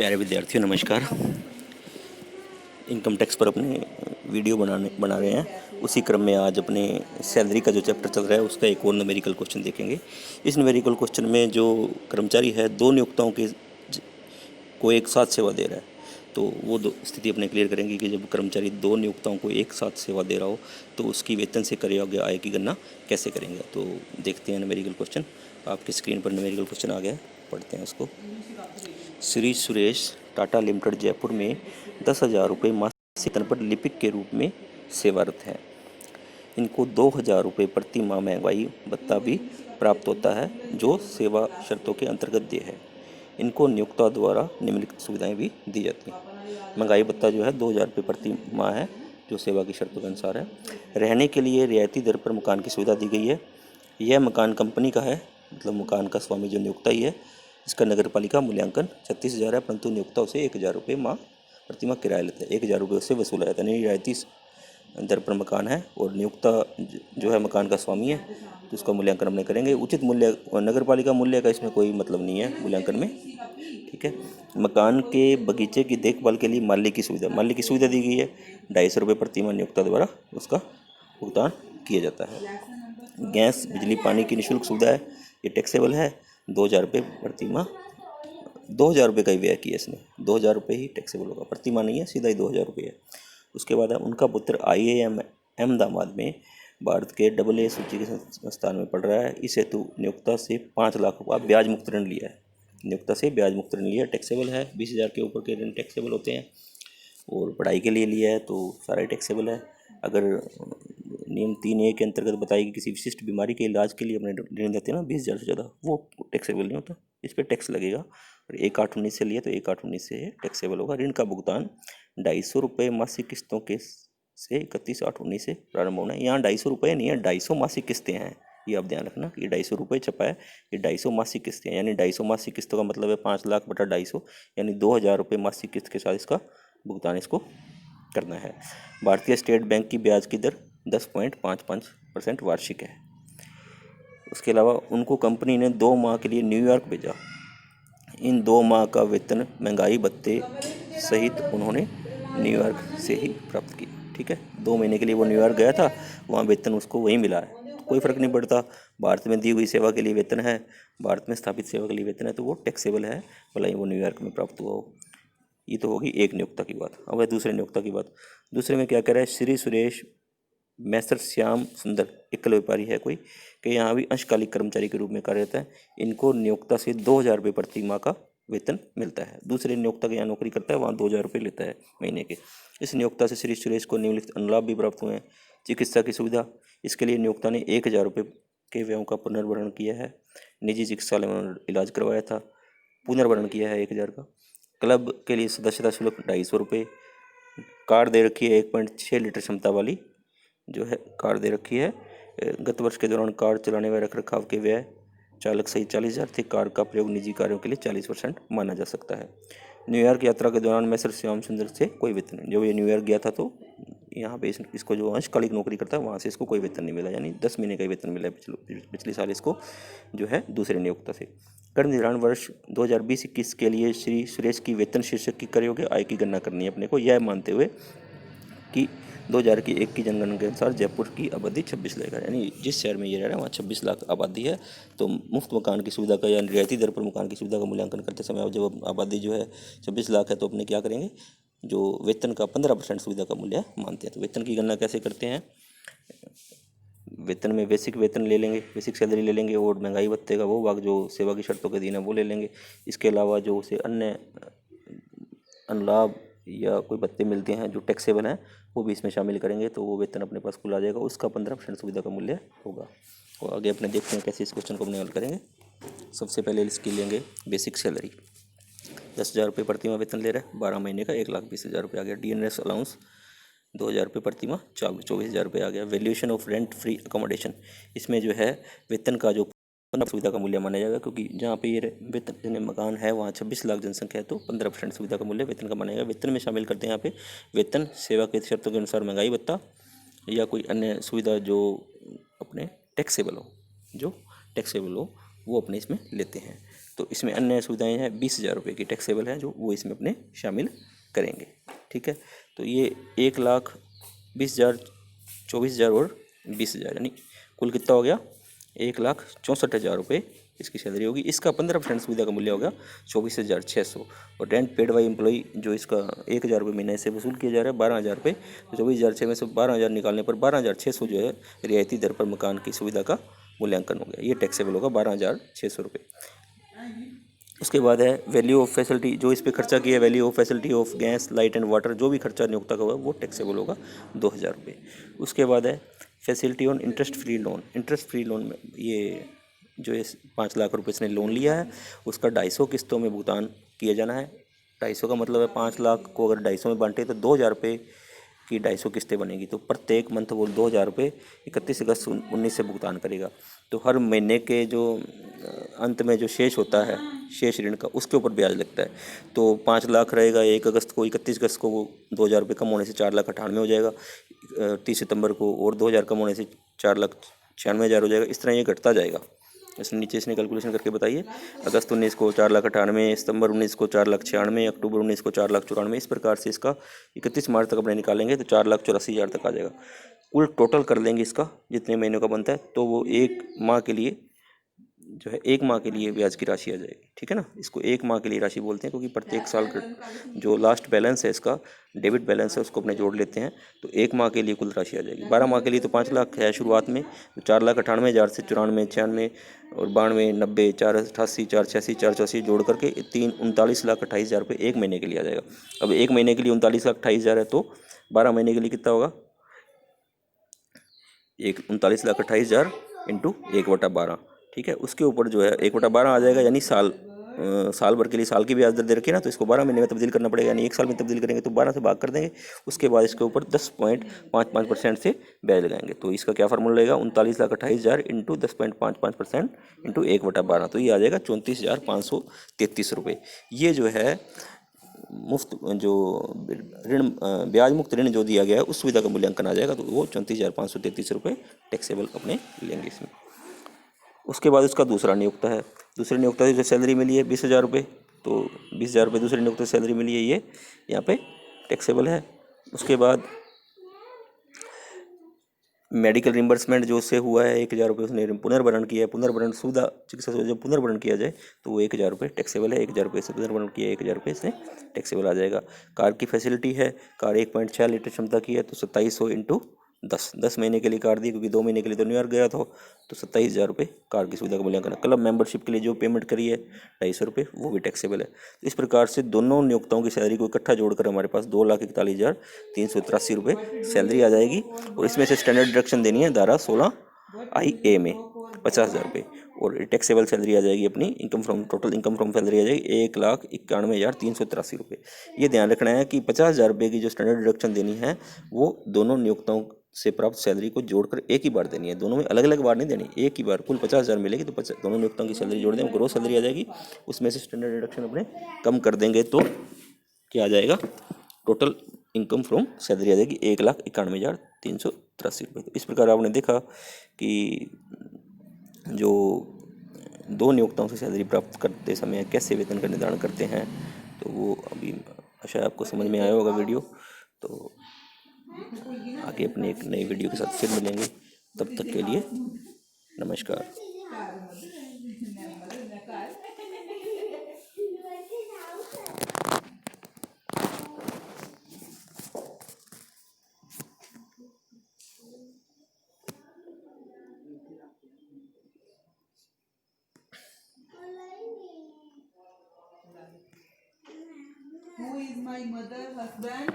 प्यारे विद्यार्थियों नमस्कार। इनकम टैक्स पर अपने वीडियो बना रहे हैं। उसी क्रम में आज अपने सैलरी का जो चैप्टर चल रहा है उसका एक और न्यूमेरिकल क्वेश्चन देखेंगे। इस न्यूमेरिकल क्वेश्चन में जो कर्मचारी है दो नियोक्ताओं के को एक साथ सेवा दे रहा है, तो वो दो स्थिति अपने क्लियर करेंगे कि जब कर्मचारी दो नियोक्ताओं को एक साथ सेवा दे रहा हो तो उसकी वेतन से करे योग्य आय की गणना कैसे करेंगे। तो देखते हैं न्यूमेरिकल क्वेश्चन। आपकी स्क्रीन पर न्यूमेरिकल क्वेश्चन आ गया है, पढ़ते हैं उसको। श्री सुरेश टाटा लिमिटेड जयपुर में 10,000 रुपये मासिक वेतन पर लिपिक के रूप में सेवारत है। इनको 2,000 रुपये प्रति माह महंगाई भत्ता भी प्राप्त होता है जो सेवा शर्तों के अंतर्गत दिए है। इनको नियोक्ता द्वारा निम्नलिखित सुविधाएं भी दी जाती हैं। महंगाई भत्ता जो है 2,000 रुपये प्रति माह है जो सेवा की शर्तों के अनुसार है। रहने के लिए रियायती दर पर मकान की सुविधा दी गई है। यह मकान कंपनी का है, मतलब मकान का स्वामी जो नियोक्ता ही है। इसका नगर पालिका मूल्यांकन 36,000 है, परंतु नियोक्ता उसे 1,000 रुपये माह प्रति माह किराया लेता है। 1,000 रुपये उससे वसूला जाता है। यानी रियायती दर पर मकान है और नियोक्ता जो है मकान का स्वामी है, तो उसका मूल्यांकन हमने करेंगे। उचित मूल्य और नगर पालिका मूल्य का इसमें कोई मतलब नहीं है मूल्यांकन में, ठीक है। मकान के बगीचे की देखभाल के लिए माली की सुविधा दी गई है। 250 रुपये प्रति माह नियोक्ता द्वारा उसका भुगतान किया जाता है। गैस बिजली पानी की निःशुल्क सुविधा है, ये टैक्सेबल है। 2,000 रुपये प्रति माह, 2,000 रुपये का ही व्यय किया इसने, 2,000 रुपये ही टैक्सेबल होगा, प्रति माह नहीं है, सीधा ही 2,000 रुपये है। उसके बाद है उनका पुत्र IIM अहमदाबाद में भारत के AA सूची के संस्थान में पढ़ रहा है। इस हेतु नियोक्ता से 5 लाख रुपये ब्याज मुक्त ऋण लिया है। नियोक्ता से ब्याज मुक्त ऋण लिया, टैक्सेबल है। 20,000 के ऊपर के ऋण टैक्सेबल होते हैं। और पढ़ाई के लिए लिया है तो सारा टैक्सेबल है। अगर नियम 3A के अंतर्गत बताई कि किसी विशिष्ट बीमारी के इलाज के लिए अपने ऋण देते हैं ना 20,000 से ज़्यादा, वो टैक्सेबल नहीं होता, इस पर टैक्स लगेगा। और 1/8/19 से लिए तो 1/8/19 से टैक्सेबल होगा। ऋण का भुगतान 250 रुपये मासिक किस्तों के से 31/8/19 से प्रारंभ होना है। यहाँ 250 रुपये नहीं है, 250 मासिक किस्तें हैं, ये आप ध्यान रखना। ये 250 रुपये छपा है, ये 250 मासिक किस्तें हैं। यानी 250 मासिक किस्तों का मतलब है 5 लाख बटा 250, यानी 2,000 रुपये मासिक किस्त के साथ इसका भुगतान इसको करना है। भारतीय स्टेट बैंक की ब्याज की दर 10.55% वार्षिक है। उसके अलावा उनको कंपनी ने 2 माह के लिए न्यूयॉर्क भेजा। इन 2 माह का वेतन महंगाई भत्ते सहित उन्होंने न्यूयॉर्क से ही प्राप्त किया, ठीक है। 2 महीने के लिए वो न्यूयॉर्क गया था, वहाँ वेतन उसको वहीं मिला है, कोई फ़र्क नहीं पड़ता। भारत में दी हुई सेवा के लिए वेतन है, भारत में स्थापित सेवा के लिए वेतन है, तो वो टैक्सेबल है, भले ही वो न्यूयॉर्क में प्राप्त हुआ हो। ये तो होगी एक नियोक्ता की बात। अब है दूसरे नियोक्ता की बात। दूसरे में क्या कह रहा है, श्री सुरेश मैसर श्याम सुंदर एकल व्यापारी है कोई, कि यहाँ भी अंशकालिक कर्मचारी के रूप में कार्यरत है। इनको नियोक्ता से 2,000 रुपये प्रति माह का वेतन मिलता है। दूसरे नियोक्ता के यहाँ नौकरी करता है, वहाँ 2,000 रुपये लेता है महीने के। इस नियोक्ता से श्री सुरेश को निम्नलिखित अनुलाभ भी प्राप्त हुए हैं। चिकित्सा की सुविधा, इसके लिए नियोक्ता ने 1,000 रुपये के व्ययों का पुनर्भरण किया है। निजी चिकित्सालय में इलाज करवाया था, पुनर्भरण किया है 1,000 का। क्लब के लिए सदस्यता शुल्क 250 रुपये। कार दे रखी है 1.6 लीटर क्षमता वाली जो है कार दे रखी है। गत वर्ष के दौरान कार चलाने व रख रखाव के व्यय चालक सहित 40,000 थे। कार का प्रयोग निजी कार्यों के लिए 40% माना जा सकता है। न्यूयॉर्क यात्रा के दौरान मैसर श्याम सुंदर से कोई वेतन नहीं। जब ये न्यूयॉर्क गया था तो यहाँ पे इसको जो अंशकालिक नौकरी करता है वहाँ से इसको कोई वेतन नहीं मिला, यानी 10 महीने का ही वेतन मिला है पिछले साल इसको जो है दूसरे नियोक्ता से। कर निर्धारण वर्ष 2020-21 के लिए श्री सुरेश की वेतन शीर्षक की कर योग्य आय की गणना करनी है अपने को, यह मानते हुए कि 2001 की जनगणना के अनुसार जयपुर की आबादी 26 लाख है। यानी जिस शहर में ये रह रहा है वहाँ 26 लाख आबादी है। तो मुफ्त मकान की सुविधा का या रियायती दर पर मकान की सुविधा का मूल्यांकन करते समय जब आबादी जो है 26 लाख है तो अपने क्या करेंगे, जो वेतन का 15% सुविधा का मूल्य मानते हैं। तो वेतन की गणना कैसे करते हैं, वेतन में बेसिक वेतन ले लेंगे, बेसिक सैलरी ले लेंगे, और महंगाई भत्ते का वो भाग जो सेवा की शर्तों के अधीन है वो ले लेंगे। इसके अलावा जो उसे अन्य अनुलाभ या कोई भत्ते मिलते हैं जो टैक्सेबल हैं वो भी इसमें शामिल करेंगे, तो वो वेतन अपने पास कुल आ जाएगा, उसका 15% सुविधा का मूल्य होगा। और आगे अपने देखते हैं कैसे इस क्वेश्चन को अपने हल करेंगे। सबसे पहले इसकी लेंगे बेसिक सैलरी, 10,000 रुपये प्रति माह वेतन ले रहा है, 12 महीने का 1,20,000 रुपये आ गया। DNS अलाउंस 2,000 रुपये प्रति माह 24,000 रुपये आ गया। Valuation of rent free accommodation, इसमें जो है वेतन का जो 15% सुविधा का मूल्य माना जाएगा, क्योंकि जहाँ पे ये वेतन मकान है वहाँ 26 लाख जनसंख्या है, तो 15% सुविधा का मूल्य वेतन का माना जाएगा। वेतन में शामिल करते हैं यहाँ पे वेतन, सेवा के शर्तों के अनुसार महंगाई भत्ता या कोई अन्य सुविधा जो अपने टैक्सेबल हो वो अपने इसमें लेते हैं। तो इसमें अन्य सुविधाएं हैं 20,000 रुपये की टैक्सेबल है जो वो इसमें अपने शामिल करेंगे। ठीक है, तो ये 1,20,000, 24,000 और 20,000 यानी कुल कितना हो गया 1,64,000 रुपये इसकी सैलरी होगी। इसका 15% सुविधा का मूल्य होगा 24,600 और रेंट पेड बाई एम्प्लॉई जो इसका 1,000 रुपये महीने से वसूल किया जा रहा है 12,000 रुपये, तो 24,006 में से 12,000 निकालने पर 12,600 जो है रियायती दर पर मकान की सुविधा का मूल्यांकन हो गया, ये टैक्सेबल होगा 12,600 रुपये। उसके बाद है वैल्यू ऑफ फैसिलिटी, जो इस पर खर्चा किया है value of facility of gas light and water, जो भी खर्चा नियोक्ता का हुआ वो टैक्सेबल होगा 2,000 रुपये। उसके बाद है facility on interest free loan. Interest free loan में ये जो ये 5 लाख रुपये इसने लोन लिया है उसका 250 किस्तों में भुगतान किया जाना है। 250 का मतलब है 5 लाख को अगर 250 में बांटे तो 2,000 रुपये की 250 किस्तें बनेगी, तो प्रत्येक मंथ वो 2,000 रुपये 31 अगस्त 19 से भुगतान करेगा। तो हर महीने के जो अंत में जो शेष होता है शेष ऋण का उसके ऊपर ब्याज लगता है। तो 5 लाख रहेगा 1 अगस्त को, 31 अगस्त को वो 2,000 रुपये कम होने से 4,98,000 हो जाएगा, 30 सितंबर को और 2,000 कम होने से 4,96,000 हो जाएगा। इस तरह ये घटता जाएगा। इसने नीचे इसने कैलकुलेशन करके बताइए, अगस्त 19 को 4,98,000, सितंबर 19 को 4,96,000, अक्टूबर 19 को 4,94,000, इस प्रकार से इसका 31 मार्च तक अपने निकालेंगे तो 4,84,000 तक आ जाएगा। कुल टोटल कर लेंगे इसका जितने महीनों का बनता है तो वो एक माह के लिए जो है 1 माह के लिए ब्याज की राशि आ जाएगी। ठीक है ना, इसको 1 माह के लिए राशि बोलते हैं क्योंकि प्रत्येक साल का जो लास्ट बैलेंस है इसका डेबिट बैलेंस है उसको अपने जोड़ लेते हैं, तो 1 माह के लिए कुल राशि आ जाएगी। 12 माह के लिए तो 5 लाख है शुरुआत में, तो 4,98,000 से 94, 96 और 92, 90, 4,88, 4,86, 4,84 जोड़ करके 39,28,28,000 रुपये एक महीने के लिए आ जाएगा। अब एक महीने के लिए 39,28,000 है तो 12 महीने के लिए कितना होगा, 39,28,000 इंटू 1/12। ठीक है, उसके ऊपर जो है 1/12 आ जाएगा, यानी साल भर के लिए साल की ब्याज दर दे रखी है ना, तो इसको 12 महीने में तब्दील करना पड़ेगा, यानी 1 साल में तब्दील करेंगे तो 12 से भाग कर देंगे, उसके बाद इसके ऊपर 10.55% से ब्याज लगाएंगे। तो इसका क्या फार्मूला रहेगा, 39,28,000 इंटू 10.55% इंटू 1/12, तो ये आ जाएगा 34,533 रुपये। ये जो है मुफ्त जो ऋण ब्याज मुक्त ऋण जो दिया गया है उस सुविधा का मूल्यांकन आ जाएगा, तो वो 34,533 रुपये टैक्सेबल अपने लेंगे इसमें। उसके बाद उसका दूसरा नियोक्ता है, दूसरे नियोक्ता से जो सैलरी मिली है 20,000 रुपये, तो 20,000 रुपये दूसरे नियोक्ता से सैलरी मिली है, ये यहाँ पे टैक्सेबल है। उसके बाद मेडिकल रिम्बर्समेंट जो उससे हुआ है 1,000 रुपये उसने पुनर्भरण किया है, पुनर्भरण सुविधा चिकित्सा सुविधा जब पुनर्भरण किया जाए तो वो 1,000 रुपये टैक्सेबल है। 1,000 रुपये से पुनर्भरण किया 1,000 रुपये इसमें टैक्सेबल आ जाएगा। कार की फैसिलिटी है, कार 1.6 लीटर क्षमता की है तो 2,700 इंटू 10 महीने के लिए कार दी, क्योंकि 2 महीने के लिए तो न्यूयॉर्क गया था, तो 27,000 रुपये कार की सुविधा का मूल्यांकन। क्लब मेंबरशिप के लिए जो पेमेंट करी है 250 रुपये वो भी टैक्सेबल है। तो इस प्रकार से दोनों नियोक्ताओं की सैलरी को इकट्ठा जोड़कर हमारे पास 2,41,383 रुपये सैलरी आ जाएगी, और इसमें से स्टैंडर्ड डिडक्शन देनी है धारा 16 IA में 50,000 रुपये, और टैक्सेबल सैलरी आ जाएगी अपनी income from total income from salary आ जाएगी 1,91,383 रुपये। ये ध्यान रखना है कि 50,000 रुपये की जो स्टैंडर्ड डिडक्शन देनी है वो दोनों नियोक्ताओं से प्राप्त सैलरी को जोड़कर एक ही बार देनी है, दोनों में अलग अलग बार नहीं देनी, एक ही बार। कुल 50,000 मिलेगी तो दोनों नियोक्ताओं की सैलरी जोड़ दें, ग्रोस सैलरी आ जाएगी, उसमें से स्टैंडर्ड डिडक्शन अपने कम कर देंगे तो क्या आ जाएगा, टोटल इनकम फ्रॉम सैलरी आ जाएगी 1,91,383 रुपये। तो इस प्रकार आपने देखा कि जो दो नियोक्ताओं से सैलरी प्राप्त करते समय कैसे वेतन का निर्धारण करते हैं, तो वो अभी आशा आपको समझ में आया होगा वीडियो। तो आगे अपने एक नई वीडियो के साथ फिर मिलेंगे, तब तक के लिए नमस्कार। Who is my mother, husband?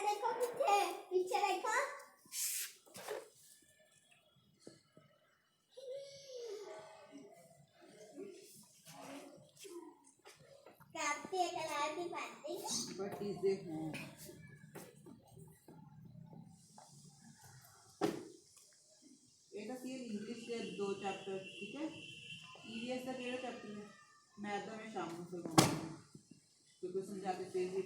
देखो पीछे देखो। What is the home? बेटा ये इंग्लिश के 2 चैप्टर, ठीक है। ईवीएस का केड़ा चैप्टर है, मैथ का मैं शाम को करवाऊंगी। को समझाते थे कि